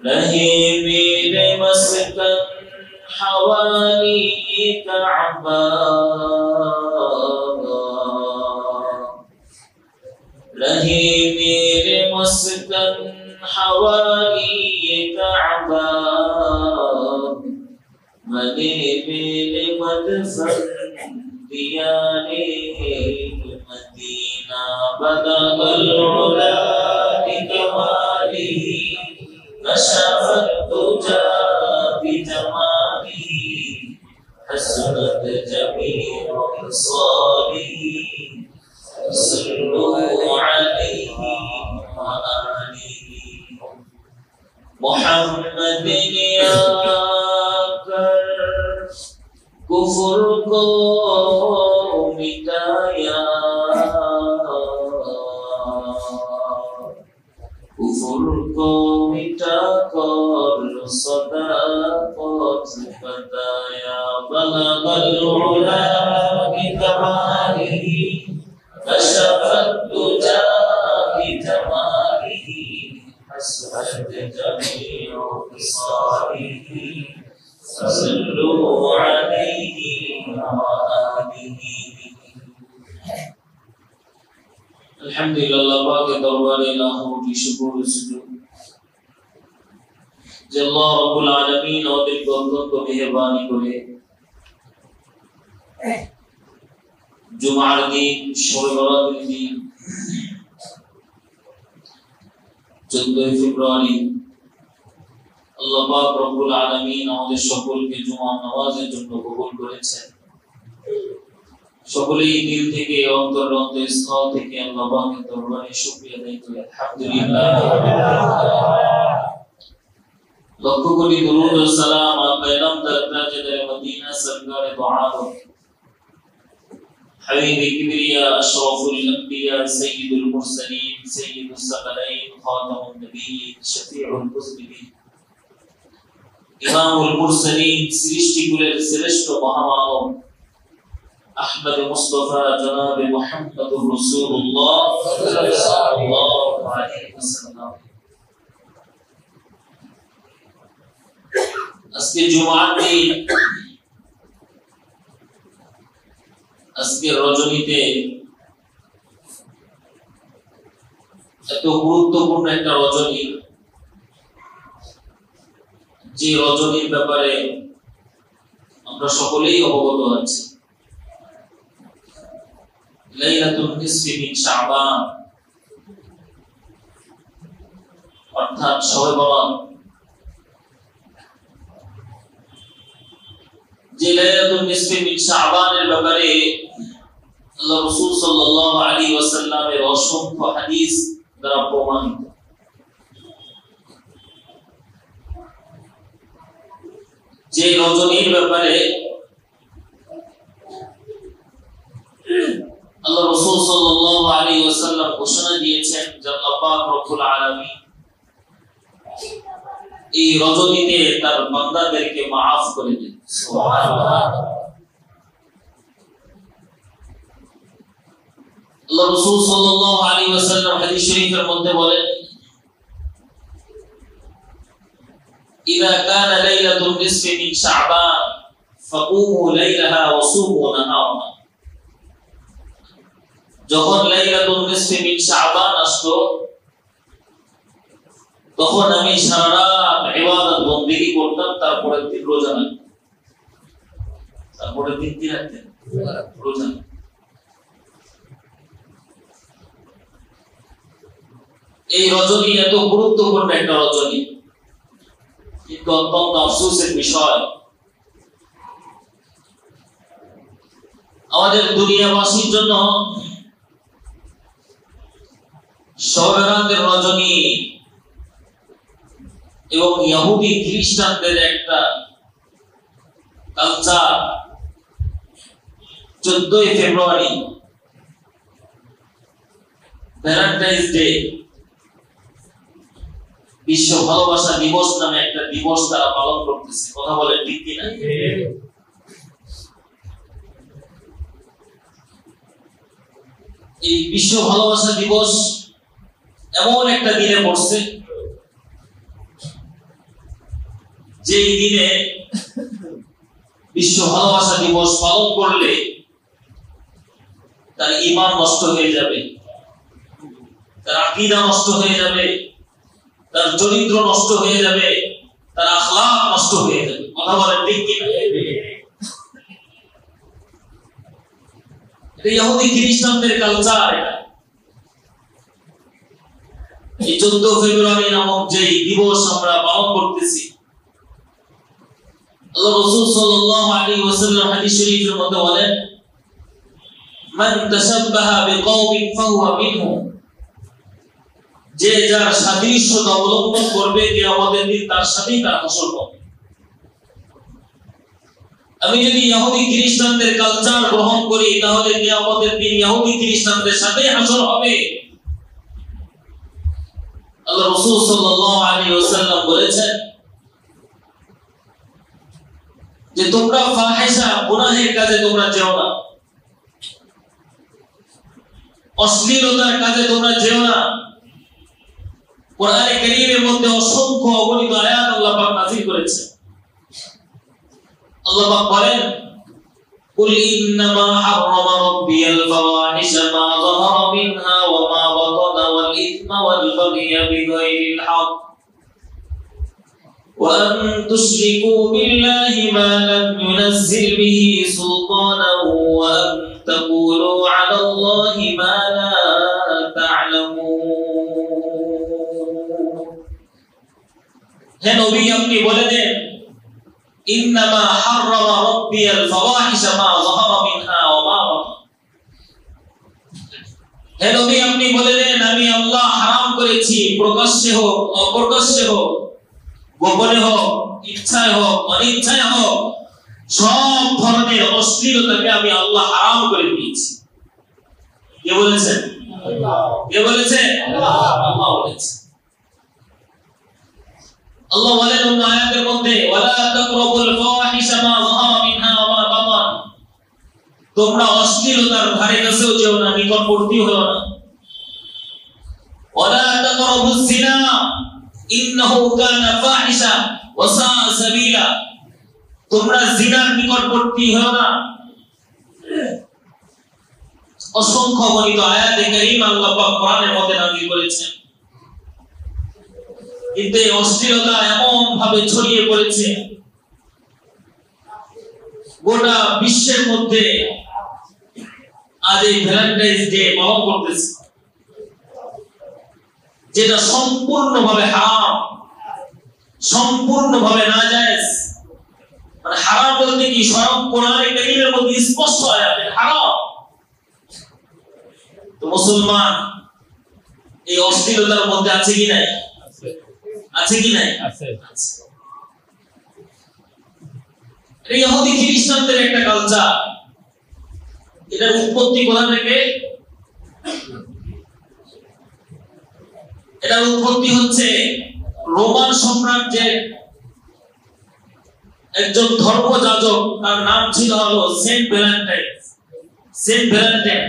रहे मेरे मस्कन हवाली काबा, रहे मेरे मस्कन हवाली काबा, मने मेरे मदफन दियारे मदीना, बदल उला बिकमालिही कशफत तुजा बिजमालिही, हसनत जमीउ खिसालिही, सल्लु अलैहि व आलिही। मुहम्मद ने आकर कुफ्र को मिटाया, कुफ्र को मिटाकर सदाकत बताया, बलगल उला बिकमालिही कशफत तुजा बिजमालिही, हसनत जमीउ खिसालिही, सल्लु अलैहि व आलिही। अल्हम्दुलिल्लाह पाक के दरबारे लाखों की शुक्र सुजूद যে আল্লাহ রাব্বুল আলামিন আমাদের অত্যন্ত মেহেরবানি করে জুমার দিন শবে বরাতের দিন 14 ফেব্রুয়ারি আল্লাহ পাক রব্বুল আলামিন আমাদের সকলকে জুমার নামাজের জন্য কবুল করেছেন। সকলেই দিল থেকে অন্তরস্থল থেকে আল্লাহ পাকের দরবারে শুকরিয়া আদায় করি আলহামদুলিল্লাহ। লক্ষ কোটি দরুদ ও সালাম আল-কায়নাম তাজদার মদিনা সরকারে দো আলম হাবিবে কিবরিয়া আশরাফুল আম্বিয়া সাইয়্যিদুল মুরসালিন সাইয়্যিদুস সাকালাইন খাতামুন নবিয়্যিন শফিউল মুজনিবিন ইমামুল মুরসালিন সৃষ্টিকুলের শ্রেষ্ঠ মহামানব আহমদ মুস্তাফা জনাব মুহাম্মদুর রাসূলুল্লাহ সাল্লাল্লাহু আলাইহি ওয়াসাল্লাম। আজকে জুমার দিন, আজকে রজনীতে এত গুরুত্বপূর্ণ একটা রজনী, যে রজনীর ব্যাপারে আমরা সকলেই অবগত আছি। লাইলাতুল নিসফি মিন শাবান অর্থাৎ শবে বরাত, যে লাইলাতুল নিসফি মিন শাবানের ব্যাপারে আল্লাহ রাসূল সাল্লাল্লাহু আলাইহি ওয়াসাল্লামের অসংখ্য হাদিস দ্বারা প্রমাণিত। যে রজনীর ব্যাপারে আল্লাহ রাসূল সাল্লাল্লাহু আলাইহি ওয়াসাল্লাম ঘোষণা দিয়েছেন যে আল্লাহ পাক রব্বুল আলামিন এই রজনীতে তার বান্দাদেরকে maaf করে দেন। সুবহানাল্লাহ। আল্লাহ রাসূল সাল্লাল্লাহু আলাইহি ওয়াসাল্লাম হাদিস শরীফের মধ্যে বলেন, ইযা কানা লাইলাতুন নিসফি মিন শাবান ফাকুমু লাইলাহা ওয়া সুমু নাহারাহা। যখন লাইলাতুল নিসফি মিন শাবান আসতো তখন আমি সারা রাত ইবাদত বন্দেগী করতাম, তারপরে দিন রোজা রাখতাম। তারপরে দিন কি রাখতেন? রোজা। এই রজনী এত গুরুত্বপূর্ণ একটা রজনী, কিন্তু অত্যন্ত আফসোসের বিষয় আমাদের দুনিয়াবাসীর জন্য শবে বরাতের রজনী এবং ইহুদি খ্রিস্টানদের একটা কালচার 14 ফেব্রুয়ারি ভ্যালেন্টাইন্স ডে, বিশ্ব ভালোবাসা দিবস নামে একটা দিবস তারা পালন করতেছে। কথা বলে ঠিক কিনা? এই বিশ্ব ভালোবাসা দিবস এমন একটা দিনে পড়ছে যে দিনে বিশ্ব ভালোবাসা দিবস পালন করলে তার ঈমান নষ্ট হয়ে যাবে, তার আকীদা নষ্ট হয়ে যাবে, তার চরিত্র নষ্ট হয়ে যাবে, তার আখলাক নষ্ট হয়ে যাবে। কথা বলেন ঠিক কি না? এটা ইহুদি খ্রিস্টানদের কালচার। এই 14 ফেব্রুয়ারি নামক যে দিবস আমরা পালন করতেছি, আল্লাহ রাসূল সাল্লাল্লাহু আলাইহি ওয়াসাল্লাম হাদিস শরীফের মধ্যে বলেন, মান তাশাব্বাহা বিকওমিন ফাহুয়া মিনহুম, যে যার সাদৃশ্যতা অবলম্বন করবে কিয়ামতের দিন তার সাথেই তার হাসর হবে। আমি যদি ইহুদি খ্রিস্টানদের কালচার গ্রহণ করি তাহলে কিয়ামতের দিন ইহুদি খ্রিস্টানদের সাথেই হাসর হবে। আল্লাহ রাসূল সাল্লাল্লাহু আলাইহি ওয়াসাল্লাম বলেছেন যে তোমরা ফাহিশা গুনাহের কাজে তোমরা যেও না, অশ্লীলতার কাজে তোমরা যেও না। কোরআনে কারীমের মধ্যে অসংখ্য অগণিত আয়াত আল্লাহ পাক নাযিল করেছেন। আল্লাহ পাক বলেন, কুল ইন্নামা হাররামা রাব্বিয়াল ফাওয়াহিশা মা যাহারা মিনহা ওয়া মা বাতানা ওয়াল ইথমা ওয়াল বাগয়া বিগাইরিল হক ওয়া আন তুশরিকু বিল্লাহি মা লাম ইউনাজ্জিল বিহি সুলতানান ওয়া আন তাকুলু আলা আল্লাহি মা লা তা'লামুন। হে নবী, আপনি বলে দেন, ইন্নামা হাররামা রাব্বিয়াল ফাওয়াহিশা মা যাহারা মিনহা ওয়া মা বাতানা। হে নবী, আপনি বলে দেন, আমি আল্লাহ হারাম করেছি, প্রকাশ্যে হোক অপ্রকাশ্যে হোক, গোপনে হোক ইচ্ছায় হোক অনিচ্ছায় হোক, সব ধরনের অশ্লীলতাকে আমি আল্লাহ হারাম করে দিয়েছি। কে বলেছেন? আল্লাহ। কে বলেছেন? আল্লাহ। আল্লাহ বলেছেন। আল্লাহ বলেন অন্য আয়াতের মধ্যে, ওয়ালা তাকরাবুল ফাওয়াহিশা মা যাহারা মিনহা ওয়া মা বাতান, তোমরা অশ্লীলতার ধারে কাছেও যেও না, নিকটবর্তী হও না। ওয়ালা তাকরাবুজ জিনা ইন্নাহু কানা ফাহিশা ওয়া সাআ সাবিলা, তোমরা জিনার নিকটবর্তী হও না। অসংখ্য গণিত আয়াতে কারীম আল্লাহ পাক কোরআনের মধ্যে নাযিল করেছেন। কিন্তু এই অশ্লীলতা এমন ভাবে ছড়িয়ে পড়েছে গোটা বিশ্বের মধ্যে। আজ এই ভ্যালেন্টাইন্স ডে পালন করতেছে, যেটা সম্পূর্ণভাবে হারাম, সম্পূর্ণভাবে নাজায়েজ। মানে হারাম বলতে কি, স্বয়ং কোরআনে কারীমের মধ্যে স্পষ্ট আয়াতে হারাম। তো মুসলমান এই অশ্লীলতার মধ্যে আছে কি নাই? আছে কি নাই? আছে। এই ইহুদি খ্রিস্টানদের একটা কালচার। এটার উৎপত্তি কোথা থেকে? এটার উৎপত্তি হচ্ছে রোমান সাম্রাজ্যের একজন ধর্মযাজক, তার নাম ছিল হলো সেন্ট ভ্যালেন্টাইন। সেন্ট ভ্যালেন্টাইন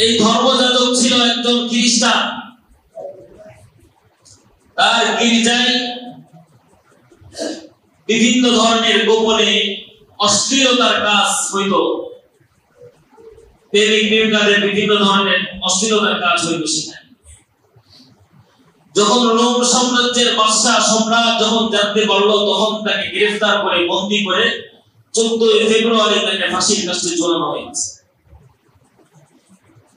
এই ধর্মযাজক ছিল একজন খ্রিস্টান। তার গির্জায় বিভিন্ন ধরনের গোপনে অশ্লীলতার কাজ হইত, প্রেমিক প্রেমিকাদের বিভিন্ন ধরনের অশ্লীলতার কাজ হইত সেখানে। যখন রোম সাম্রাজ্যের বাদশা সম্রাট যখন জানতে পারলো, তখন তাকে গ্রেফতার করে বন্দী করে 14 ফেব্রুয়ারি তাকে ফাঁসির কাস্টে ঝোলানো হয়েছে।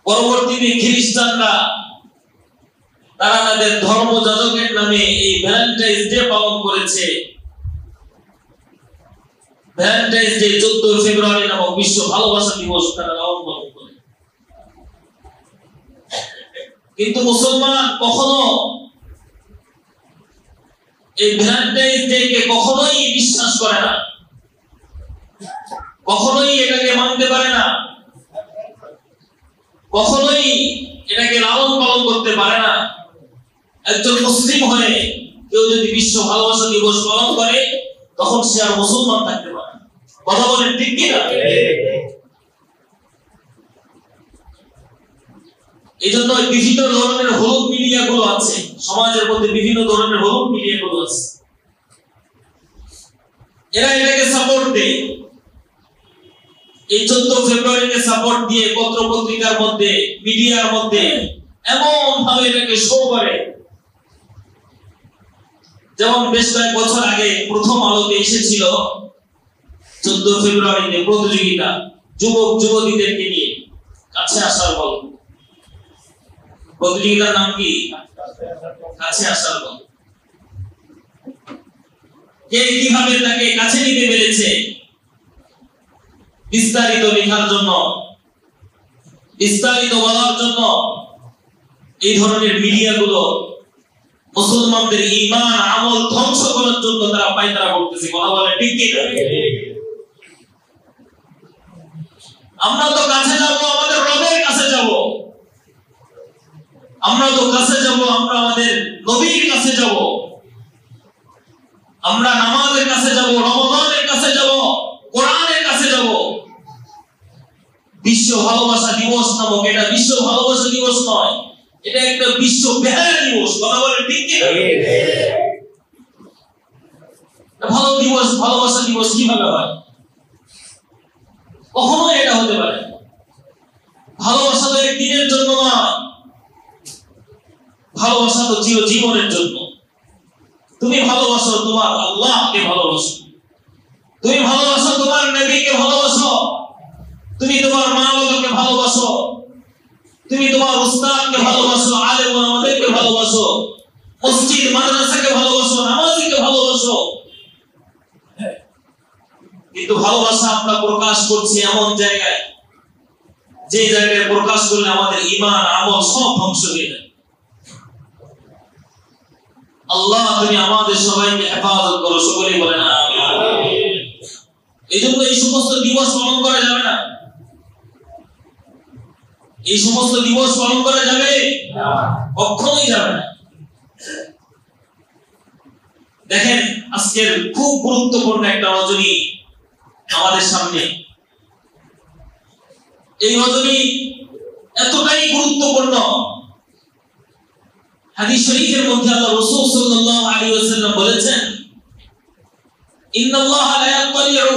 পরবর্তীতে খ্রিস্টানরা তারা তাদের ধর্মযাজকের নামে এই ভ্যালেন্টাইন্স ডে পালন করেছে। ভ্যালেন্টাইন্স ডে 14 ফেব্রুয়ারি নামক বিশ্ব ভালোবাসা দিবস তারা পালন করে। কিন্তু মুসলমান কখনো এই ভ্যালেন্টাইন্স ডে কে কখনোই বিশ্বাস করে না, কখনোই এটাকে মানতে পারে না, কখনোই এটাকে লালন পালন করতে পারে না। একজন মুসলিম হয়ে কেউ যদি বিশ্ব ভালোবাসা দিবস পালন করে, তখন সে আর মুসলমান থাকতে পারে না। কথা বলেন ঠিক কি না? এইজন্য বিভিন্ন ধরনের হলুদ মিডিয়া গুলো আছে, সমাজের মধ্যে বিভিন্ন ধরনের হলুদ মিডিয়া গুলো আছে, এরা এটাকে সাপোর্ট দেয়। এই 14 ফেব্রুয়ারিকে সাপোর্ট দিয়ে পত্র পত্রিকার মধ্যে, মিডিয়ার মধ্যে এমন ভাবে এটাকে শো করে, যেমন বেশ কয়েক বছর আগে প্রথম আলোতে এসেছিল 14 ফেব্রুয়ারিতে প্রতিযোগিতা যুবক যুবতীদেরকে নিয়ে কাছে আসার বল। প্রতিযোগিতার নাম কি? কাছে আসার বল। কে কিভাবে তাকে কাছে নিতে পেরেছে বিস্তারিত লেখার জন্য, বিস্তারিত বলার জন্য এই ধরনের মিডিয়াগুলো মুসলমানদের ঈমান আমল ধ্বংস করার জন্য তারা পায়তারা করতেছে। কথা বলে ঠিক কি? আমরা তো কাছে যাব, আমাদের রবের কাছে যাব, আমরা তো কাছে যাব, আমরা আমাদের নবীর কাছে যাব, আমরা নামাজের কাছে যাব, রমজানের কাছে যাব, কোরআনের কাছে যাব। বিশ্ব ভালোবাসা দিবস নামক এটা বিশ্ব ভালোবাসা দিবস নয়, এটা একটা বিশ্ব বেহায়া দিবস। কথা বলে ঠিক কি? ভালো দিবস, ভালোবাসা দিবস কিভাবে হয়? কখনো এটা হতে পারে। ভালোবাসা তো একদিনের জন্য নয়, ভালোবাসা তো জীবনের জন্য। তুমি ভালোবাসো তোমার আল্লাহকে ভালোবাসো, তুমি ভালোবাসো তোমার নবীকে ভালোবাসো, তুমি তোমার মা বাবাকে ভালোবাসো, তুমি তোমার উস্তাদকে ভালোবাসো, আলেম ওলামাদেরকে ভালোবাসো, মসজিদ মাদ্রাসাকে ভালোবাসো, নামাজীকে ভালোবাসো। কিন্তু ভালোবাসা আমরা প্রকাশ করছি এমন জায়গায়, যে জায়গায় প্রকাশ করলে আমাদের ঈমান আমল সব ধ্বংস হয়ে যায়। আল্লাহ তুমি আমাদের সবাইকে হেফাজত করো, সকলেই বলেন আমিন। এইজন্য এই সমস্ত দিবস পালন করা যাবে না, এই সমস্ত দিবস পালন করা যাবে না, কখনোই যাবে না। দেখেন আজকের খুব গুরুত্বপূর্ণ একটা রজনী আমাদের সামনে। এই রজনী এতটাই গুরুত্বপূর্ণ, হাদিস শরীফের মধ্যে আল্লাহ রাসূল সাল্লাল্লাহু আলাইহি ওয়াসাল্লাম বলেছেন, ইন্নাল্লাহা লা ইয়াত্তালিউ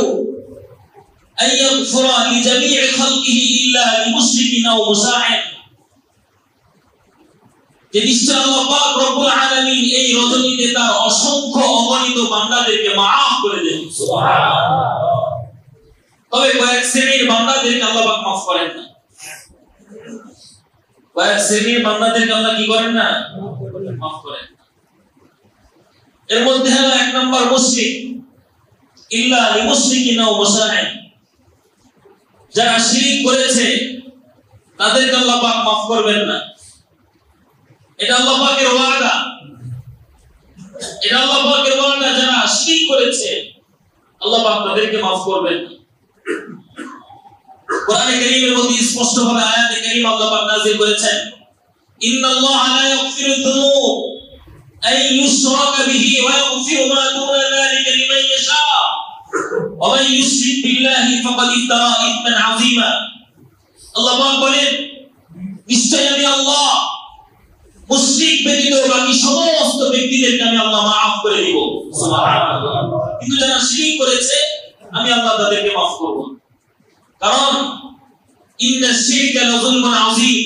আন ইয়াগফিরা লিজামি'i খালকিহি ইল্লা লিমুশরিকিন আও মুশাহিন। যে নিশ্চয় আল্লাহ পাক রব্বুল আলামিন এই রজনীতে তার অসংখ্য অগণিত বান্দাদেরকে maaf করে দেন। সুবহানাল্লাহ। তবে কয়েক শ্রেণীর বান্দাদেরকে আল্লাহ পাক maaf করেন না। কয়েক শ্রেণীর বান্দাদেরকে আল্লাহ কি করেন না? maaf করেন। এর মধ্যে হলো 1 নম্বর মুশরিক, ইল্লা লিমুশরিকিন আও মুশাহিন। যারা শিরক করেছে তাদেরকে আল্লাহ পাক maaf করবেন না। এটা আল্লাহ পাকের ওয়াদা, এটা আল্লাহ পাকের ওয়াদা। যারা শিরক করেছে আল্লাহ পাক তাদেরকে maaf করবেন না। কোরআনে কারীমের মধ্যে স্পষ্টভাবে আয়াতে কারীমা আল্লাহ পাক নাযিল করেছেন, ইন্নাল্লাহা লা ইয়াগফিরু যুনুব আন ইউশরাকা বিহি ওয়া ইয়াগফিরু মা দুনা যালিকা লিমান ইয়াশা ওয়া মান ইউশরিক বিল্লাহি ফাকাদ ইফতারা ইসমান আযীমা। আল্লাহ পাক বলেন, নিশ্চয় আমি আল্লাহ মুশরিক ব্যতীত বাকি সমস্ত ব্যক্তিদেরকে আমি আল্লাহ maaf করে দিব। সুবহানাল্লাহ। কিন্তু যারা শিরক করেছে আমি আল্লাহ তাদেরকে maaf করব না। কারণ ইন্না শিরকা লাযুলমুন আযীম,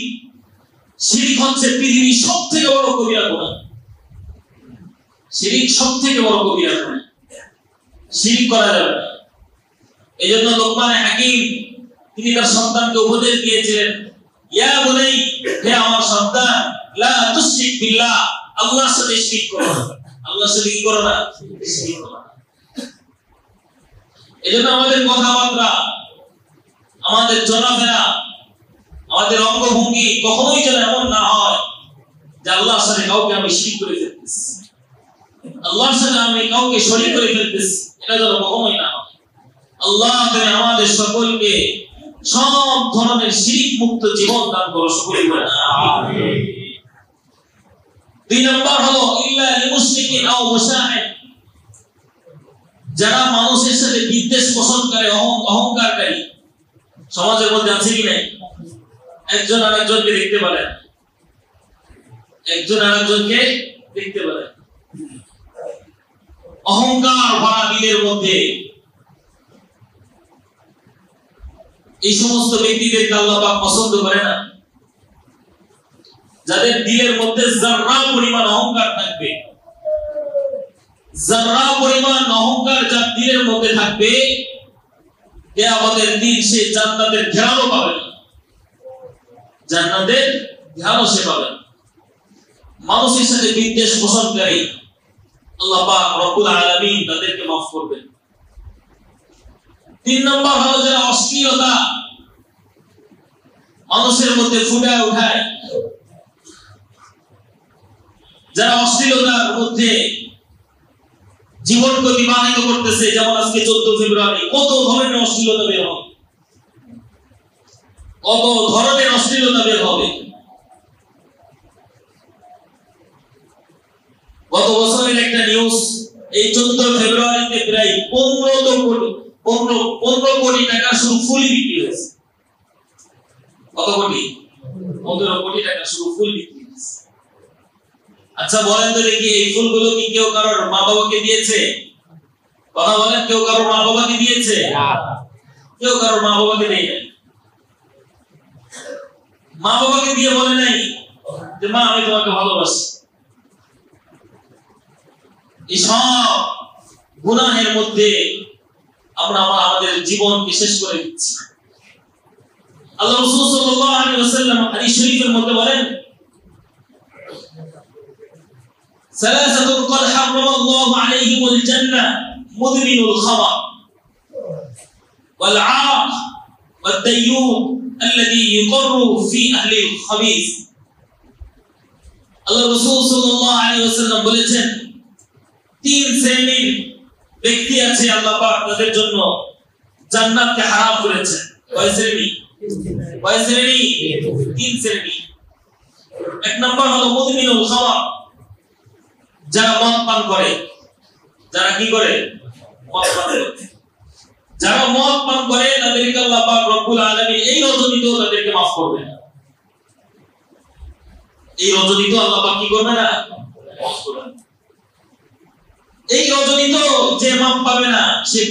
শিরক হচ্ছে পৃথিবীর সবথেকে বড় কবিরা গুনাহ। শিরক সবথেকে বড় কবিরা গুনাহ, শিরক করা যাবে না। এজন্য লোকমান হাকিম তিনি তার সন্তানকে উপদেশ দিয়েছিলেন, ইয়া বুনাই, হে আমার সন্তান, লা তুশরিক বিল্লাহ, আল্লাহর সাথে শিরক করো না। আল্লাহর সাথে কি করো না? শিরক করো না। এজন্য আমাদের কথাবার্তা, আমাদের চলাফেরা, আমাদের অঙ্গভঙ্গি কখনোই যেন এমন না হয় যে আল্লাহর সাথে কাউকে আমি শিরক করে ফেলতেছি, আল্লাহর সাথে আমি কাউকে শরীক করে ফেলতেছি, এটা যেন কখনোই না হয়। আল্লাহ তুমি আমাদের সকলকে সব ধরনের শিরক মুক্ত জীবন দান করো, সকলেই বলেন আমিন। 2 নম্বর হলো ইল্লা লিমুশরিকিন আও মুশাহিন। যারা মানুষের সাথে বিদ্বেষ পোষণ করে, অহংকারকারী, সমাজের মধ্যে আছে কি নাই? একজন আরেকজনকে দেখতে পারে, একজন আরেকজনকে দেখতে পারে। অহংকার ভরা দিলের মধ্যে এই সমস্ত ব্যক্তিদেরকে আল্লাহ পাক পছন্দ করে না। যাদের দিলের মধ্যে যারা পরিমাণ অহংকার থাকবে, যারা পরিমাণ অহংকার যার দিলের মধ্যে থাকবে, কিয়ামতের দিন সে জান্নাতের ঘেরাও পাবে না, জান্নাতের ঘেরাও সে পাবে না। মানুষের সাথে বিদ্বেষ পোষণকারী আল্লাহ পাক রব্বুল আলামিন তাদেরকে মাফ করবেন। 3 নম্বর হলো যারা অশ্লীলতা মানুষের মধ্যে ফুটায় উঠায়, যারা অশ্লীলতার মধ্যে জীবনকে বিবাহিত করতেছে। যেমন আজকে 14 ফেব্রুয়ারি কত ধরনের অশ্লীলতা বের হবে, কত ধরনের অশ্লীলতা বের হবে। গত বছরের একটা নিউজ, এই 14 ফেব্রুয়ারিতে প্রায় 15 কোটি টাকা শুধু ফুল বিক্রি হয়েছে। কত কোটি? 15 কোটি টাকা শুধু ফুল বিক্রি হয়েছে। আচ্ছা বলেন তো দেখি, এই ফুলগুলো কি কেউ কারোর মা বাবাকে দিয়েছে? কথা বলেন, কেউ কারোর মা বাবাকে দিয়েছে? কেউ কারোর মা বাবাকে দেয় নাই। মা বাবাকে দিয়ে বলে নাই যে মা আমি তোমাকে ভালোবাসি। এই সব গুনাহের মধ্যে আমরা আমাদের জীবন বিশেষ করে দিচ্ছি। আল্লাহ রাসূল সাল্লাল্লাহু আলাইহি ওয়াসাল্লাম হাদিস শরীফের মধ্যে বলেন, সালাসাতুন ক্বাদ হারামাল্লাহু আলাইহিমুল জান্নাহ মুদমিনুল খামার ওয়াল আaq ওয়াদ দায়্যুন আল্লাযী ইউকররু ফি আহলিল খাবিস। আল্লাহ রাসূল সাল্লাল্লাহু আলাইহি ওয়াসাল্লাম বলেছেন, 3 শ্রেণীর ব্যক্তি আছে আল্লাহ পাক তাদের জন্য জান্নাতকে হারাম করেছেন। কয় শ্রেণী? 3 শ্রেণী। 1 নম্বর হলো মুদমিনুল খামার, যারা মদ পান করে। যারা কি করে? মদ পান করে। যারা মদ পান করে তাদেরকে আল্লাহ পাক রব্বুল আলামিন এই রজনীতেও তাদেরকে মাফ করবে না। এই রজনীতেও আল্লাহ পাক কি করবে না? মাফ করবে না। এই রজনীতেও যে মাফ পাবে না, সে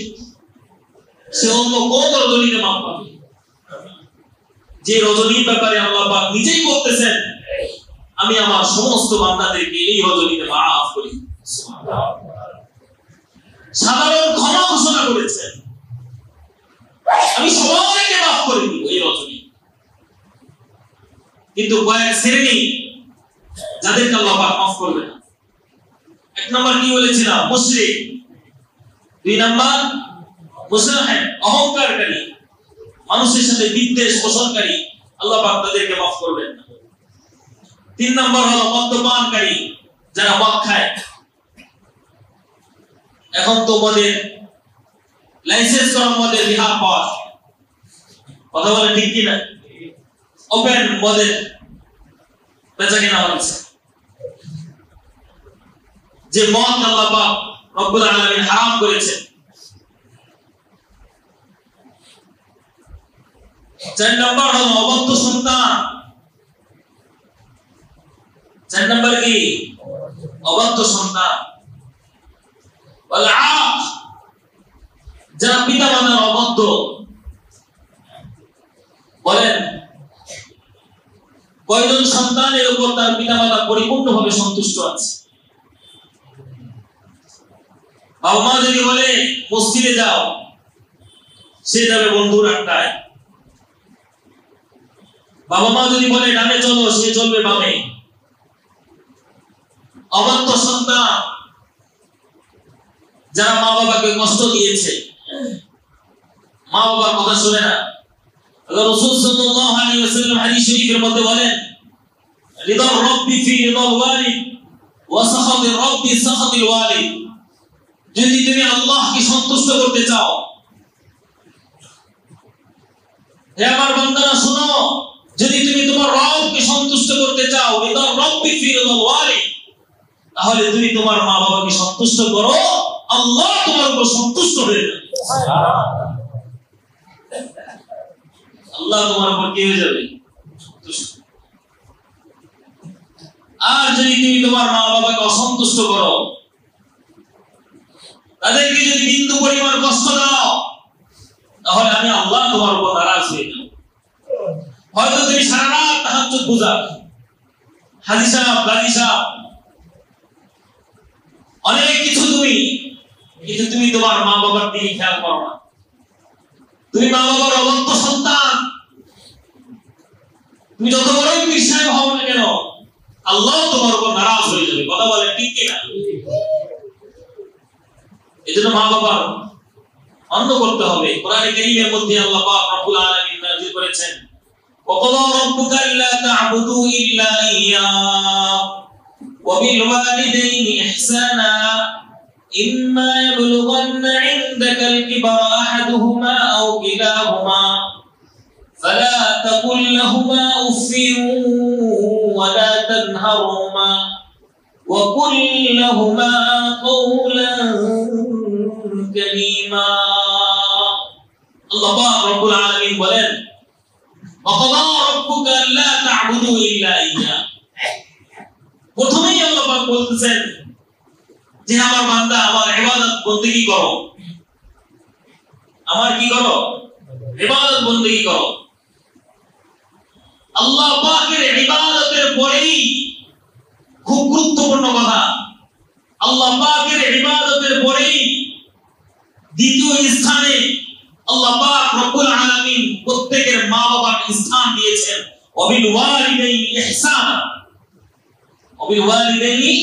অন্য কোন রজনীতে মাফ পাবে? যে রজনীর ব্যাপারে আল্লাহ পাক নিজেই বলতেছেন, আমি আমার সমস্ত বান্দাদেরকে এই রজনীতে মাফ করি। সুবহানাল্লাহ। সাধারণ ক্ষমা ঘোষণা করেছেন, আমি সবাইকে মাফ করে দিব এই রজনী। কিন্তু কয়েক শ্রেণী যাদেরকে আল্লাহ পাক মাফ করবে না। 1 নম্বর কি বলেছিলাম? মুশরিক। 2 নম্বর মুসলমান, অহংকারকারী, মানুষের সাথে বিদ্বেষ পোষণকারী, আল্লাহ পাক তাদেরকে মাফ করবেন না। 3 নম্বর হলো মদ্যপানকারী, যারা মদ খায়। এখন তো মদের লাইসেন্স করা মদের বিহার পাওয়া যায়। কথা বলে ঠিক কিনা? ওপেন মদের বেচা কেনা হচ্ছে। যে মদ আল্লাহ পাক রব্বুল আলামিন হারাম করেছেন। 4 নম্বর হলো অবাধ্য সন্তান। 4 নম্বর কি? অবাধ্য সন্তান। ওয়াল আaq, যারা পিতা মাতার অবাধ্য। বলেন কয়জন সন্তানের উপর তার পিতা মাতা পরিপূর্ণভাবে সন্তুষ্ট আছে? বাবা মা যদি বলে মসজিদে যাও, সে যাবে বন্ধুর আড্ডায়। বাবা মা যদি বলে ডানে চলো, সে চলবে বামে। অবাধ্য সন্তান, যারা মা বাবাকে কষ্ট দিয়েছে, মা বাবার কথা শুনে না। আল্লাহ রাসূল সাল্লাল্লাহু আলাইহি ওয়াসাল্লাম হাদিস শরীফের মধ্যে বলেন, রিদার রাব্বি ফি রিদাল ওয়ালিদ ওয়া সাখাতির রাব্বি সাখাতিল ওয়ালিদ। যদি তুমি আল্লাহকে সন্তুষ্ট করতে চাও, হে আমার বান্দারা শুনো, যদি তুমি তোমার রবকে সন্তুষ্ট করতে চাও, রিদার রাব্বি ফি রিদাল ওয়ালিদ, তাহলে তুমি তোমার মা বাবাকে সন্তুষ্ট করো, আল্লাহ তোমার উপর সন্তুষ্ট হয়ে যাবে। আল্লাহ তোমার উপর কি হয়ে যাবে? আর যদি তুমি তোমার মা বাবাকে অসন্তুষ্ট করো, তাদেরকে যদি বিন্দু পরিমাণ কষ্ট দাও, তাহলে আমি আল্লাহ তোমার উপর নারাজ হয়ে যাব। হয়তো তুমি সারা রাত তাহাজ্জুদ গুজার, হাজী সাহেব, গাজী সাহেব, অনেক কিছু তুমি, কিন্তু তুমি তোমার মা বাবার দিকে খেয়াল করো না। তুমি মা বাবার অবন্ত সন্তান। তুমি যত বড়ই পীর সাহেব হও না কেন, আল্লাহ তোমার উপর নারাজ হয়ে যাবে। কথা বলে ঠিক কি না? এজন্য মা বাবার অন্ন করতে হবে। কোরআনে কারীমের মধ্যে আল্লাহ পাক রব্বুল আলামিন নাযিল করেছেন, وَقَضَى رَبُّكَ أَلَّا تَعْبُدُوا إِلَّا إِيَّاهُ وَبِالْوَالِدَيْنِ إِحْسَانًا إِمَّا يَبْلُغَنَّ عِندَكَ الْكِبَرَ أَحَدُهُمَا أَوْ كِلَاهُمَا فَلَا تَقُل لَّهُمَا أُفٍّ وَلَا تَنْهَرْهُمَا وَقُل لَّهُمَا قَوْلًا كَرِيمًا। আল্লাহ পাক রব্বুল আলামিন বলেন, وَقَضَى رَبُّكَ أَلَّا تَعْبُدُوا إِلَّا إِيَّاهُ। প্রথমেই আল্লাহ পাক বলতেছেন যে আমার বান্দা আমার ইবাদত বন্দেগী করো। আমার কি করো? ইবাদত বন্দেগী করো। আল্লাহ পাকের ইবাদতের পরেই খুব গুরুত্বপূর্ণ কথা, আল্লাহ পাকের ইবাদতের পরেই দ্বিতীয় স্থানে আল্লাহ পাক রব্বুল আলামিন প্রত্যেকের মা বাবার স্থান দিয়েছেন। ওয়াবিল ওয়ালিদাইনি ইহসানা, ওয়াবিল ওয়ালিদাইনি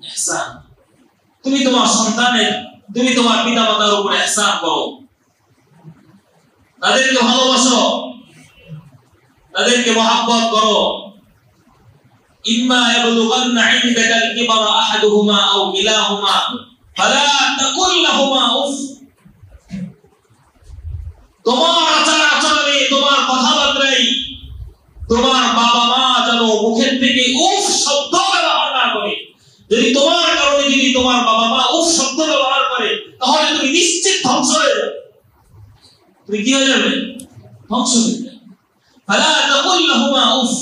ইহসান। তুমি তোমার সন্তানের, তুমি তোমার পিতামাতার উপর ইহসান করো, তাদেরকে ভালোবাসো, তাদেরকে মহব্বত করো। ইম্মা ইয়াবলুগান্না ইনদাকাল কিবারা আহাদুহুমা আও কিলাহুমা ফালা তাকুল লাহুমা উফ। তোমার আচার আচরণে, তোমার কথাবার্তায় তোমার বাবা মা যেন মুখের থেকে উফ শব্দ ব্যবহার না করে। যদি তোমার কারণে যদি তোমার বাবা মা উফ শব্দ ব্যবহার করে, তাহলে তুমি নিশ্চিত ধ্বংস হয়ে যাবে। তুমি কি হয়ে যাবে? ধ্বংস হয়ে যাবে। ফালা তাকুল লাহুমা উফ।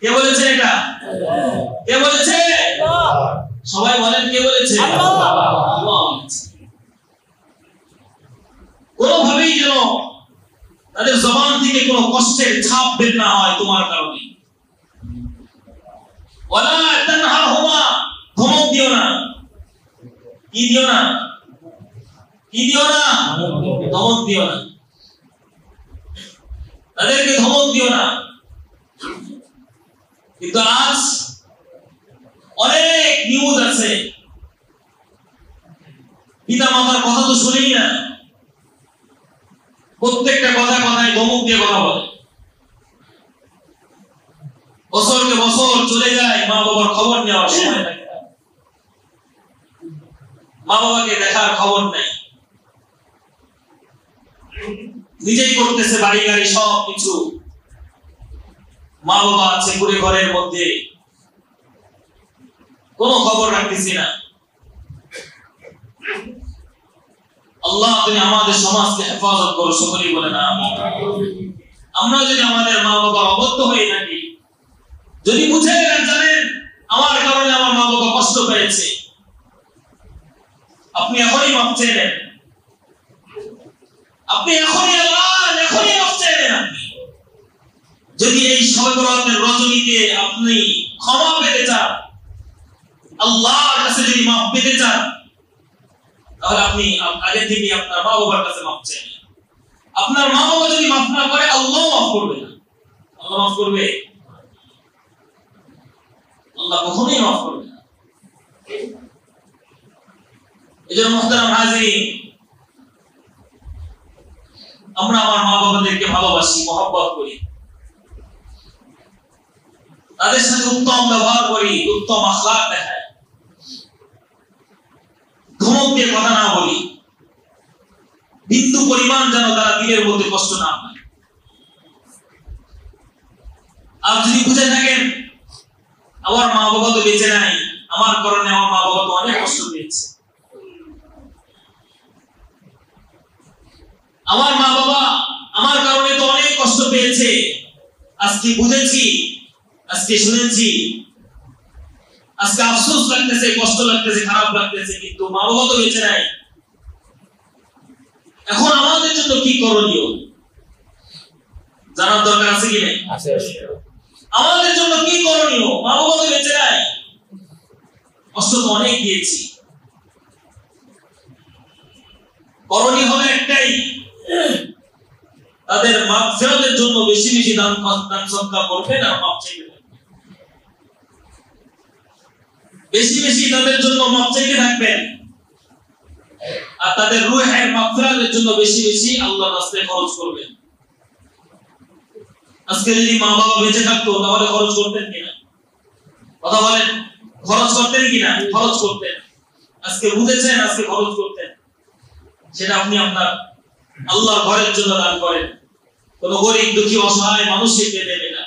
কে বলেছে এটা? কে বলেছে? সবাই বলেন, কে বলেছে? আল্লাহ বলেছে। কোনোভাবেই যেন তাদের জবান থেকে কোনো কষ্টের ছাপ বের না হয় তোমার কারণে। ওয়ালা তানহারহুমা, ধমক দিও না। কি দিও না? কি দিও না? ধমক দিও না। তাদেরকে ধমক দিও না। কিন্তু আজ অনেক নিউজ আছে, পিতা মাতার কথা তো শুনেই না, প্রত্যেকটা কথা কথায় ধমক দিয়ে কথা বলে। বছরকে বছর চলে যায়, মা বাবার খবর নেওয়ার সময় থাকে না, মা বাবাকে দেখার খবর নাই। নিজেই করতেছে বাড়ি গাড়ি সব কিছু, মা বাবা আছে পুরো ঘরের মধ্যে, কোনো খবর রাখতেছি না। আল্লাহ তুমি আমাদের সমাজকে হেফাজত করো, সকলেই বলেন আমিন। আমরা যদি আমাদের মা বাবার অবদ্ধ হয়ে থাকি, যদি বুঝে জানেন আমার কারণে আমার মা বাবা কষ্ট পেয়েছে, আপনি এখনই মাফ চেয়ে নেন। আপনি এখনই আল্লাহ, এখনই মাফ চেয়ে নেন। আপনি যদি এই শবে বরাতের রজনীতে আপনি ক্ষমা পেতে চান, আল্লাহর কাছে যদি মাফ পেতে চান, তাহলে আপনি আগে থেকে আপনার মা বাবার কাছে মাফ চাইবেন। আপনার মা বাবা যদি মাফ না করে, আল্লাহ মাফ করবে না। আল্লাহ মাফ করবে? আল্লাহ কখনোই মাফ করবে না। এজন্য মুহতারাম হাজিরিন, আমরা আমার মা বাবাদেরকে ভালোবাসি, মহব্বত করি, তাদের সাথে উত্তম ব্যবহার করি, উত্তম আখলাক দেখাই, ধমক দিয়ে কথা না বলি, বিন্দু পরিমাণ যেন তারা দিলের মধ্যে কষ্ট না পায়। আর যদি বুঝে থাকেন আমার মা বাবা তো বেঁচে নাই, আমার কারণে আমার মা বাবা তো অনেক কষ্ট পেয়েছে, আমার মা বাবা আমার কারণে তো অনেক কষ্ট পেয়েছে, আজকে বুঝেছি আজকে শুনেছি, আজকে আফসোস লাগতেছে, কষ্ট লাগতেছে, খারাপ লাগতেছে, কিন্তু মা বাবা তো বেঁচে নাই। এখন আমাদের জন্য কি করণীয় জানার দরকার আছে কি নাই? আমাদের জন্য কি করণীয়? মা বাবা তো বেঁচে নাই, কষ্ট তো অনেক দিয়েছি। করণীয় হবে একটাই, তাদের মাগফিরাতের জন্য বেশি বেশি দান সদকা করবেন আর মাফ চাইবেন। বেশি বেশি তাদের জন্য মাফ চাইতে থাকবেন, আর তাদের রূহের মাগফিরাতের জন্য বেশি বেশি আল্লাহর রাস্তায় খরচ করবেন। আজকে যদি মা বাবা বেঁচে থাকতো তাহলে খরচ করতেন কিনা? কথা বলেন, খরচ করতেন কিনা? খরচ করতেন। আজকে বুঝেছেন, আজকে খরচ করতেন। সেটা আপনি আপনার আল্লাহর ঘরের জন্য দান করেন, কোন গরিব দুঃখী অসহায় মানুষকে দেবেন না,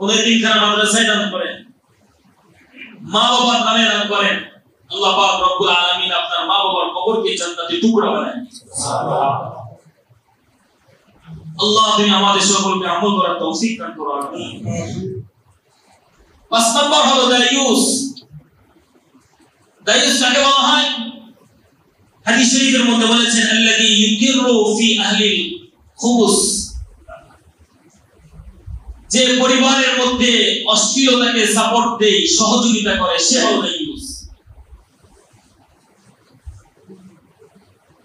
কোন এতিমখানা মাদ্রাসায় দান করেন, মা বাবার নামে দান করেন। আল্লাহ পাক রব্বুল আলামিন আপনার মা বাবার কবরকে জান্নাতের টুকরা বানায়। আল্লাহ তুমি আমাদের সকলকে আমল করার তৌফিক দান করো, আমিন। ৫ নম্বর হলো দায়ুস। দায়ুস কাকে বলা হয়? হাদিস শরীফের মধ্যে বলেছেন আল্লাযী ইউকিরু ফি আহলিল খুবুস, যে পরিবারের মধ্যে অশ্লীলতাকে সাপোর্ট দেয়, সহযোগিতা করে, সে হলো দায়ুস।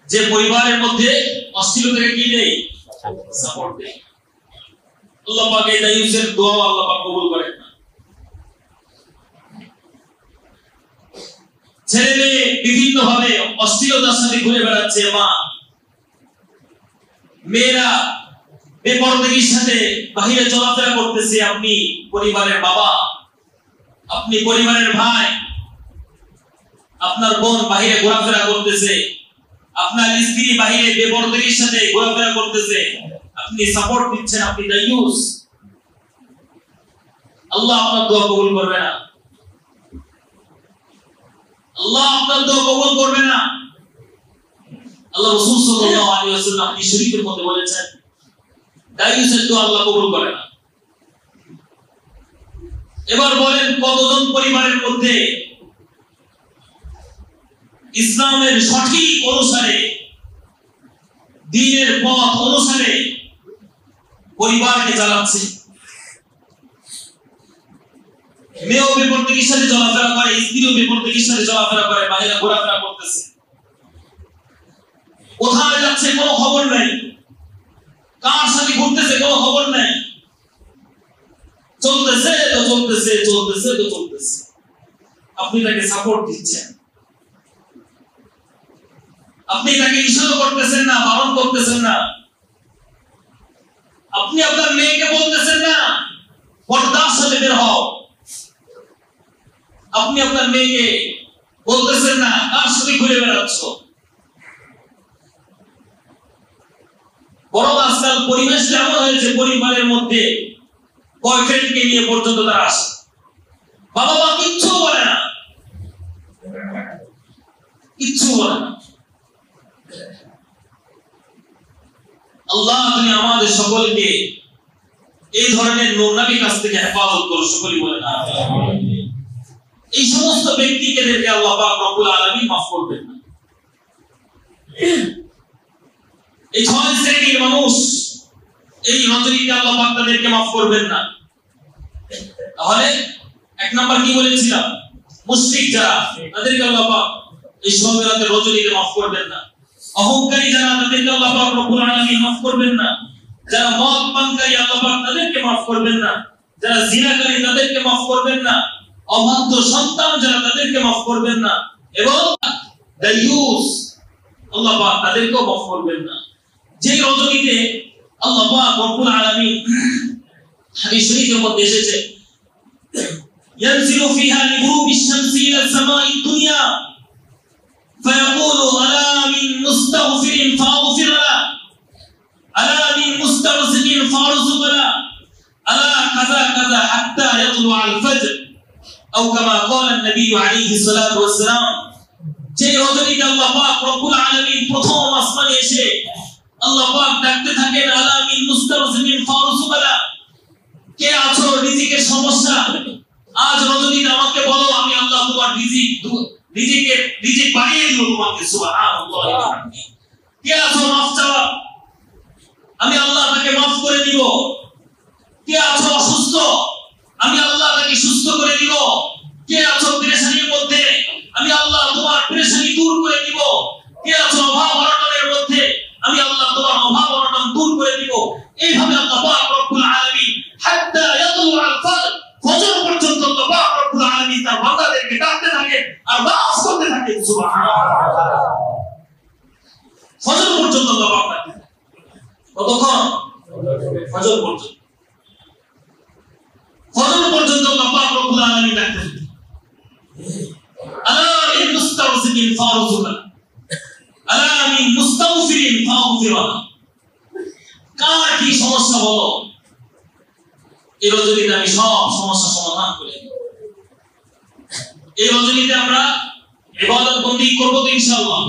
যে পরিবারের মধ্যে অশ্লীলতাকে কি দেয়? সাপোর্ট দেয়। আল্লাহ পাক এই দায়ুসের দোয়া আল্লাহ পাক কবুল করেন না। ছেলে মেয়ে বিভিন্ন ভাবে অশ্লীলতার সাথে ঘুরে বেড়াচ্ছে, মা মেয়েরা বেপরদেগির সাথে বাহিরে চলাফেরা করতেছে। আপনি পরিবারের বাবা, আপনি পরিবারের ভাই, আপনার বোন বাহিরে ঘোরাফেরা করতেছে, আপনার স্ত্রী বাহিরে বেপরদেগির সাথে ঘোরাফেরা করতেছে, আপনি সাপোর্ট দিচ্ছেন, আপনি দায়ুস। আল্লাহ আপনার দোয়া কবুল করবে না, আল্লাহ আপনার দোয়া কবুল করবে না। আল্লাহ রাসূল সাল্লাল্লাহু আলাইহি ওয়াসাল্লাম হাদিস শরীফের মধ্যে বলেছেন দায়ুসের দোয়া আল্লাহ কবুল করে না। এবার বলেন, কতজন পরিবারের মধ্যে ইসলামের সঠিক অনুসারে, দ্বীনের পথ অনুসারে পরিবারকে চালাচ্ছে? মেয়েও বেপরদেগির সাথে চলাফেরা করে, স্ত্রীও বেপরদেগির সাথে চলাফেরা করে, বাইরে ঘোরাফেরা করতেছে, কোথায় যাচ্ছে কোনো খবর নাই, কার সাথে ঘুরতেছে কোনো খবর নাই, চলতেছে তো চলতেছে, চলতেছে তো চলতেছে। আপনি তাকে সাপোর্ট দিচ্ছেন, আপনি তাকে ইশারা করতেছেন না, বারণ করতেছেন না। আপনি আপনার মেয়েকে বলতেছেন না পর্দার সাথে বের হও, আপনি আপনার মেয়েকে বলতেছেন না কার সাথে ঘুরে বেড়াচ্ছ। বড় আজকাল পরিবেশ এমন হয়েছে, পরিবারের মধ্যে বয়ফ্রেন্ডকে নিয়ে পর্যন্ত তারা আসে, বাবা মা কিচ্ছু বলে না, কিচ্ছু বলে না। আল্লাহ তুমি আমাদের সকলকে এই ধরনের নোংরামি কাজ থেকে হেফাজত করো, সকলেই বলেন আমিন। এই সমস্ত ব্যক্তিদেরকে আল্লাহ পাক রব্বুল আলামিন মাফ করবেন না। এই 6 শ্রেণীর মানুষ এই রজনীতে আল্লাহ পাক তাদেরকে মাফ করবেন না। তাহলে 1 নাম্বার কি বলেছিলাম? মুশরিক যারা, তাদেরকে আল্লাহ পাক এই শবে রাতের রজনীতে মাফ করবেন না। অহংকারী যারা, তাদেরকে আল্লাহ পাক রব্বুল আলামিন মাফ করবেন না। যারা মদ পানকারী, আল্লাহ পাক তাদেরকে মাফ করবেন না। যারা জিনাকারী, তাদেরকে মাফ করবেন না। অবাধ্য সন্তান যারা, তাদেরকে মাফ করবেন না। এবং দায়ুস, আল্লাহ পাক তাদেরকেও মাফ করবেন না। যে রজনীতে আল্লাহ পাক রব্বুল আলামিন হাদিস শরীফের মধ্যে এসেছে ينزل فيها لغروب الشمس إلى السماء الدنيا فيقول ألا من مستغفر فأغفر له ألا من مسترزق فأرزق له ألا كذا كذا حتى يطلع الفجر أو كما قال النبي عليه الصلاة والسلام। যে রজনীতে আল্লাহ পাক রব্বুল আলামিন প্রথম আসমানে এসে আল্লাহ পাক ডাকতে থাকেন আলা মিন মুস্তারজিমিন ফারসুবালা, কে আছো রিজিকের সমস্যা, আজ রজনীতে আমাকে বলো, আমি আল্লাহ তোমার রিজিক বাড়িয়ে দিব তোমাকে। সুবহানাল্লাহ। কে আছো মাফ চাওয়া, আমি আল্লাহ তাকে মাফ করে দিব। কে আছো অসুস্থ, আমি আল্লাহ তাকে সুস্থ করে দিব। কে আছো পেরেশানির মধ্যে, আমি আল্লাহ তোমার পেরেশানি দূর করে দিব। কে আছো অভাব অনটনের মধ্যে, আমি আল্লাহ তোমার অভাব অনটন দূর করে দিব। এইভাবে আল্লাহ পাক রব্বুল আলামিন হাত্তা ইয়াতুল ফজর, ফজর পর্যন্ত আল্লাহ পাক রব্বুল আলামিন তার বান্দাদেরকে ডাকতে থাকে আর মাফ করতে থাকে। সুবহানাল্লাহ। ফজর পর্যন্ত আল্লাহ পাক ডাকতে থাকে। কতক্ষণ? ফজর পর্যন্ত। ফজর পর্যন্ত আল্লাহ পাক রব্বুল আলামিন ডাকতে থাকে। আলা মিন মুস্তাওসিকিন ফারুজুকা, আলা মিন মুস্তাগফিরিন ফাগফিরা। কার কি সমস্যা বলো, এই রজনীতে আমি সব সমস্যা সমাধান করে দেব। এই রজনীতে আমরা ইবাদত বন্দেগী করব তো ইনশাআল্লাহ,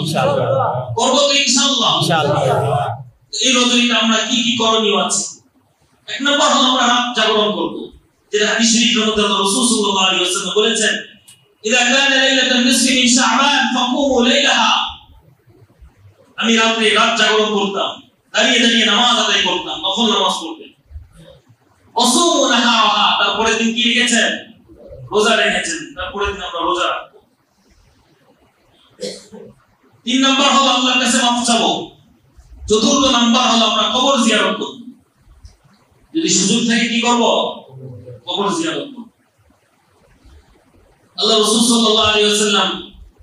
করব তো ইনশাআল্লাহ। এই রজনীতে আমরা কি কি করণীয় আছে? এক নম্বর হলো আমরা রাত জাগরণ করব, যেটা হাদিস শরীফের মধ্যে রাসূল সাল্লাল্লাহু আলাইহি ওয়াসাল্লাম বলেছেন, ইযা কানা লাইলাতুন নিসফি মিন শাবান ফাকুমু লাইলাহা। আমি রাত জাগরণ করতাম, দাঁড়িয়ে দাঁড়িয়ে নামাজ আদায় করতাম, নফল নামাজ পড়তাম। ওয়াসুমু নাহারাহা, তারপরে দিন কি রেখেছেন? রোজা রেখেছেন, তারপরে দিন আমরা রোজা রাখব। 3 নাম্বার হলো আল্লাহর কাছে মাফ চাবো। 4র্থ নাম্বার হলো আমরা কবর জিয়ারত করব। যদি সুযোগ থাকে কি করব? কবর জিয়ারত করব। আল্লাহ রাসূল সাল্লাল্লাহু আলাইহি ওয়াসাল্লাম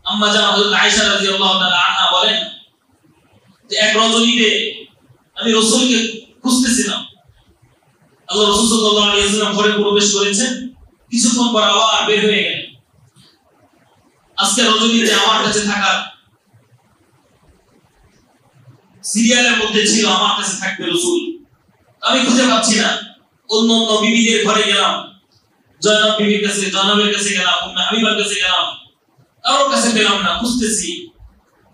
আম্মা জান হযরত আয়েশা রাদিয়াল্লাহু তাআলা আনহা বলেন যে এক রজনীতে আমি রাসূলকে খুঁজতেছিলাম। আল্লাহ রাসূল সাল্লাল্লাহু আলাইহি ওয়াসাল্লাম ঘরে প্রবেশ করেছেন, কিছুক্ষণ পর আবার বের হয়ে গেলেন। আজকে রজনীতে আমার কাছে থাকা সিরিয়ালের মধ্যে ছিল আমার কাছে থাকবে রাসূল, আমি খুঁজে পাচ্ছি না। অন্য অন্য বিবিদের ঘরে গেলাম, জয়নব বিবির কাছে, জয়নবের কাছে গেলাম, উম্মে হাবিবার কাছে গেলাম, কারোর কাছে পেলাম না, খুঁজতেছি।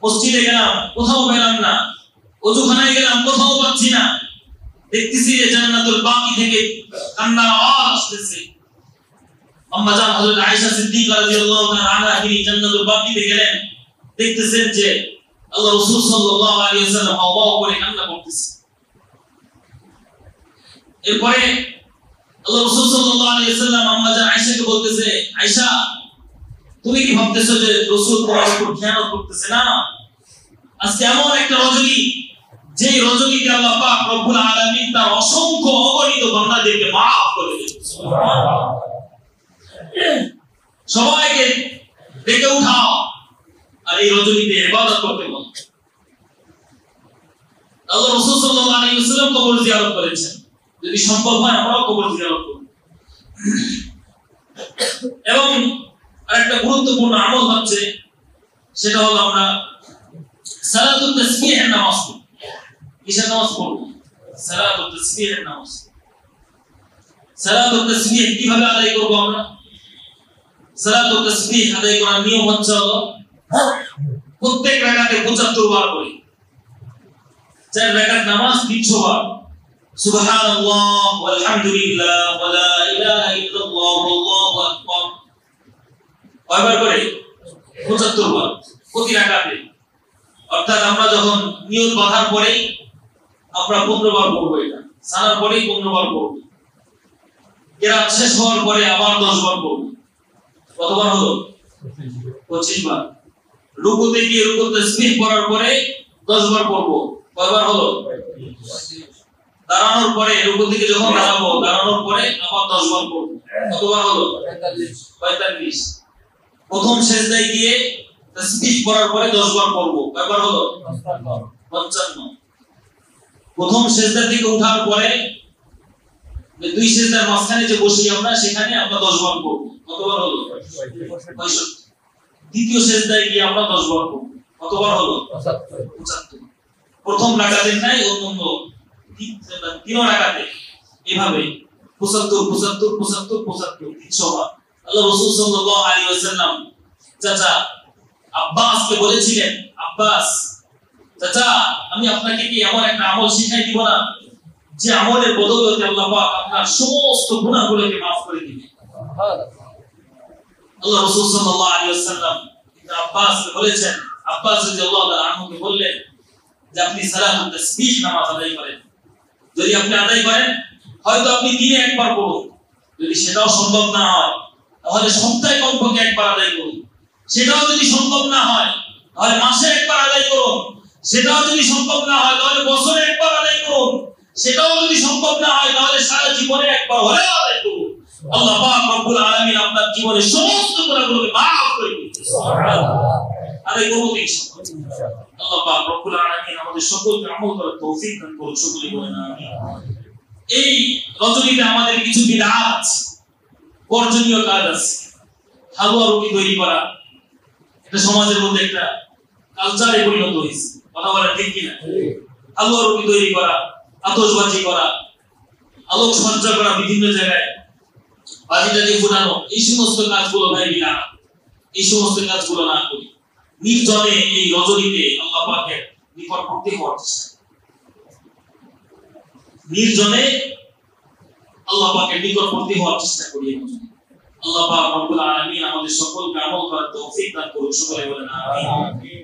মসজিদে গেলাম, কোথাও পেলাম না। ওযুখানায় গেলাম, কোথাও পাচ্ছি না। দেখতেছি যে জান্নাতুল বাকি থেকে কান্নার আওয়াজ আসতেছে। আম্মা জান হযরত আয়েশা সিদ্দিকা রাদিয়াল্লাহু তাআলা আনহা তিনি জান্নাতুল বাকিতে গেলেন, দেখতেছেন যে আল্লাহ রাসূল সাল্লাল্লাহু আলাইহি ওয়াসাল্লাম হাওয়া করে কান্না করতেছে। এরপরে আল্লাহ রাসূল সাল্লাল্লাহু আলাইহি ওয়াসাল্লাম আম্মা জান আয়েশাকে বলতেছে, আয়েশা তুমি কি ভাবতেছো যে রাসূল তোমার উপর খেয়ানত করতেছে? না, আজকে এমন একটা রজনী, যে রজনীতে আল্লাহ পাক রব্বুল আলামিন তার অসংখ্য অগণিত বান্দাদেরকে maaf করে দেন। সুবহানাল্লাহ। সবাইকে ডেকে উঠাও আর এই রজনীতে ইবাদত করতে বলো। আল্লাহ রাসূল সাল্লাল্লাহু আলাইহি ওয়াসাল্লাম কবর জিয়ারত করেছেন, যদি সম্ভব হয় আমরাও কবর জিয়ারত করব। এবং আরেকটা গুরুত্বপূর্ণ আমল হচ্ছে, সেটা হলো আমরা সালাতুত তাসবিহের নামাজ পড়ব। কিসের নামাজ পড়ব? সালাতুত তাসবিহের নামাজ। সালাতুত তাসবিহ কিভাবে আদায় করব আমরা? সালাতুত তাসবিহ আদায় করার নিয়ম হচ্ছে হলো প্রত্যেক রাকাতে 75 বার করে, 4 রাকাত নামাজ 300 বার সুবহানাল্লাহ ওয়ালহামদুলিল্লাহ ওয়া লা ইলাহা ইল্লাল্লাহ আল্লাহু আকবার। কয়বার করে? 75 বার প্রতি রাকাতে। অর্থাৎ আমরা যখন নিয়ত বাঁধার পরেই আমরা 15 বার পড়ব, এটা সালার পরেই 15 বার পড়ব, কিরাত শেষ হওয়ার পরে আবার 10 বার পড়ব। কতবার হলো? 25 বার। রুকুতে গিয়ে রুকু তাসবিহ পড়ার পরে 10 বার পড়ব। কয়বার হলো? দাঁড়ানোর পরে, রুকু থেকে যখন দাঁড়াবো, দাঁড়ানোর পরে আবার 10 বার পড়ব। কতবার হলো? 45। প্রথম সিজদায় গিয়ে তাসবিহ পড়ার পরে 10 বার পড়ব। কয়বার হলো? 55। প্রথম সিজদা থেকে ওঠার পরে দুই সিজদার মাঝখানে যে বসি আমরা, সেখানে আমরা 10 বার পড়ব। কতবার হলো? 65। দ্বিতীয় সিজদায় গিয়ে আমরা 10 বার পড়ব। কতবার হলো? 75। প্রথম রাকাতের নাই অন্য 3 রাকাতে এভাবে 75 75 75 75 300 বার। আল্লাহ রাসূল সাল্লাল্লাহু আলাইহি ওয়াসাল্লাম চাচা আব্বাসকে বলেছিলেন, আব্বাস চাচা আমি আপনাকে কি এমন একটা আমল শিখাই দিব না যে আমলের বদৌলতে আল্লাহ পাক আপনার সমস্ত গুনাহগুলোকে maaf করে দিবেন। আল্লাহ রাসূল সাল্লাল্লাহু আলাইহি ওয়াসাল্লাম ইবনে আব্বাস বলেছেন, আব্বাস রাদিয়াল্লাহু তাআলা আনহুকে বললেন যে আপনি সালাতুত তাসবিহ নামাজ আদায় করেন। যদি আপনি আদায় করেন, হয়তো আপনি দিনে একবার পড়ুন, যদি সেটাও সম্ভব না হয় তাহলে সপ্তাহে কমপক্ষে একবার আদায় করুন। সেটাও যদি সম্ভব না হয় তাহলে মাসে একবার আদায় করুন। সেটাও যদি সম্ভব না হয় তাহলে বছরে একবার আদায় করুন। সেটাও যদি সম্ভব না হয় তাহলে সারা জীবনে একবার হলেও আদায় করুন। আল্লাহ পাক রব্বুল আলামিন আপনার জীবনের সমস্ত গুনাহগুলোকে maaf করে দিবেন। সুবহানাল্লাহ। আদায় করব ইনশাআল্লাহ। আল্লাহ পাক রব্বুল আলামিন আমাদের সকলকে আমল করার তৌফিক দান করুন। সকলে বলেন আমিন। এই রজনীতে আমাদের কিছু বিদআত আছে, বর্জনীয় কাজ আছে। হালুয়া রুটি তৈরি করা, এটা সমাজের মধ্যে একটা কালচারে পরিণত হয়েছে। কথা বলেন ঠিক কিনা? হালুয়া রুটি তৈরি করা, আতশবাজি করা, আলোকসজ্জা করা, বিভিন্ন জায়গায় বাজিটাজি ফুটানো, এই সমস্ত কাজগুলো ভাই বিদআত। এই সমস্ত কাজগুলো না করি, নির্জনে এই রজনীতে আল্লাহ পাকের নিকটবর্তী হওয়ার চেষ্টা, নির্জনে আল্লাহ পাকের নিকটবর্তী হওয়ার চেষ্টা করি। আল্লাহ পাক রব্বুল আলামিন আমাদের সকলকে আমল করার তৌফিক দান করুন। সকলে বলেন আমিন।